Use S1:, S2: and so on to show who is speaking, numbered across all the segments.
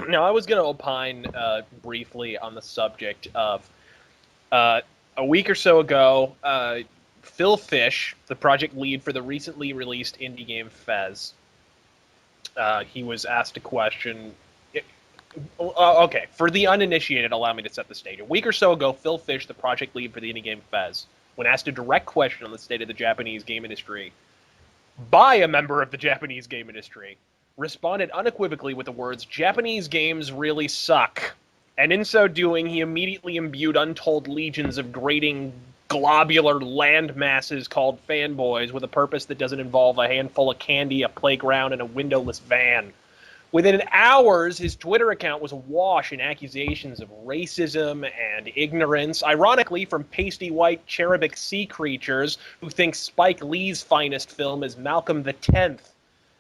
S1: Now, I was going to opine briefly on the subject of a week or so ago, Phil Fish, the project lead for the recently released indie game Fez, he was asked a question. Okay, for the uninitiated, allow me to set the stage. A week or so ago, Phil Fish, the project lead for the indie game Fez, when asked a direct question on the state of the Japanese game industry by a member of the Japanese game industry, responded unequivocally with the words, "Japanese games really suck." And in so doing, he immediately imbued untold legions of grating, globular land masses called fanboys with a purpose that doesn't involve a handful of candy, a playground, and a windowless van. Within hours, his Twitter account was awash in accusations of racism and ignorance, ironically from pasty-white cherubic sea creatures who think Spike Lee's finest film is Malcolm the Tenth.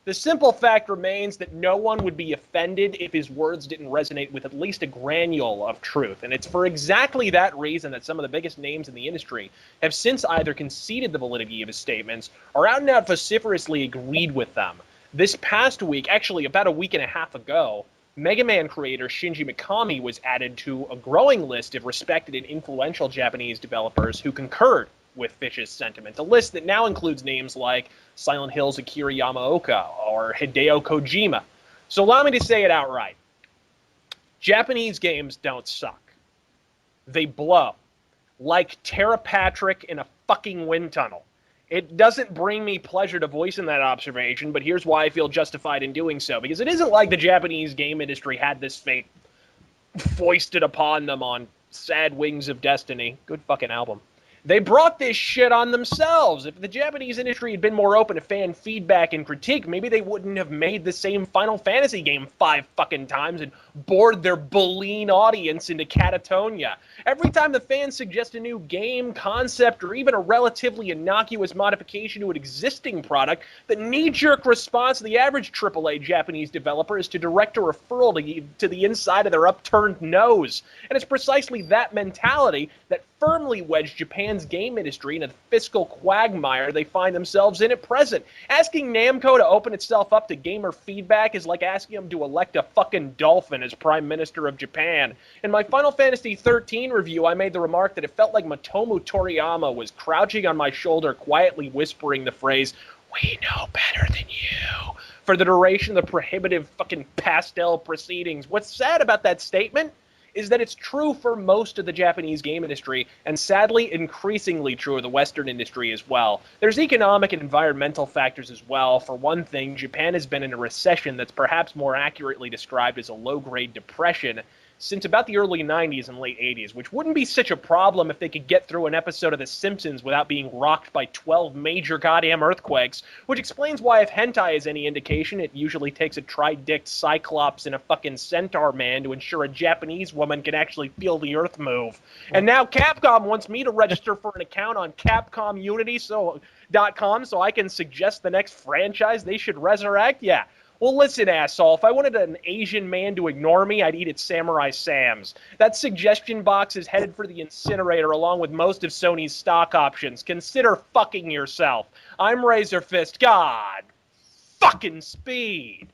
S1: The simple fact remains that no one would be offended if his words didn't resonate with at least a granule of truth, and it's for exactly that reason that some of the biggest names in the industry have since either conceded the validity of his statements or out and out vociferously agreed with them. This past week, actually about a week and a half ago, Mega Man creator Shinji Mikami was added to a growing list of respected and influential Japanese developers who concurred with Fish's sentiment, a list that now includes names like Silent Hill's Akira Yamaoka or Hideo Kojima. So allow me to say it outright. Japanese games don't suck. They blow. Like Tara Patrick in a fucking wind tunnel. It doesn't bring me pleasure to voicing that observation, but here's why I feel justified in doing so. Because it isn't like the Japanese game industry had this fate foisted upon them on Sad Wings of Destiny. Good fucking album. They brought this shit on themselves. If the Japanese industry had been more open to fan feedback and critique, maybe they wouldn't have made the same Final Fantasy game 5 fucking times and bored their Bolean audience into catatonia. Every time the fans suggest a new game, concept, or even a relatively innocuous modification to an existing product, the knee-jerk response of the average AAA Japanese developer is to direct a referral to the inside of their upturned nose. And it's precisely that mentality that firmly wedged Japan's game industry in a fiscal quagmire they find themselves in at present. Asking Namco to open itself up to gamer feedback is like asking them to elect a fucking dolphin as Prime Minister of Japan. In my Final Fantasy XIII review, I made the remark that it felt like Matomu Toriyama was crouching on my shoulder, quietly whispering the phrase, "We know better than you," for the duration of the prohibitive fucking pastel proceedings. What's sad about that statement is that it's true for most of the Japanese game industry, and sadly, increasingly true of the Western industry as well. There's economic and environmental factors as well. For one thing, Japan has been in a recession that's perhaps more accurately described as a low-grade depression since about the early 90s and late 80s, which wouldn't be such a problem if they could get through an episode of The Simpsons without being rocked by 12 major goddamn earthquakes, which explains why, if hentai is any indication, it usually takes a tri-dicked cyclops and a fucking centaur man to ensure a Japanese woman can actually feel the earth move. And now Capcom wants me to register for an account on CapcomUnity.com so I can suggest the next franchise they should resurrect? Yeah. Well, listen, asshole, if I wanted an Asian man to ignore me, I'd eat at Samurai Sam's. That suggestion box is headed for the incinerator along with most of Sony's stock options. Consider fucking yourself. I'm Razörfist. God fucking speed.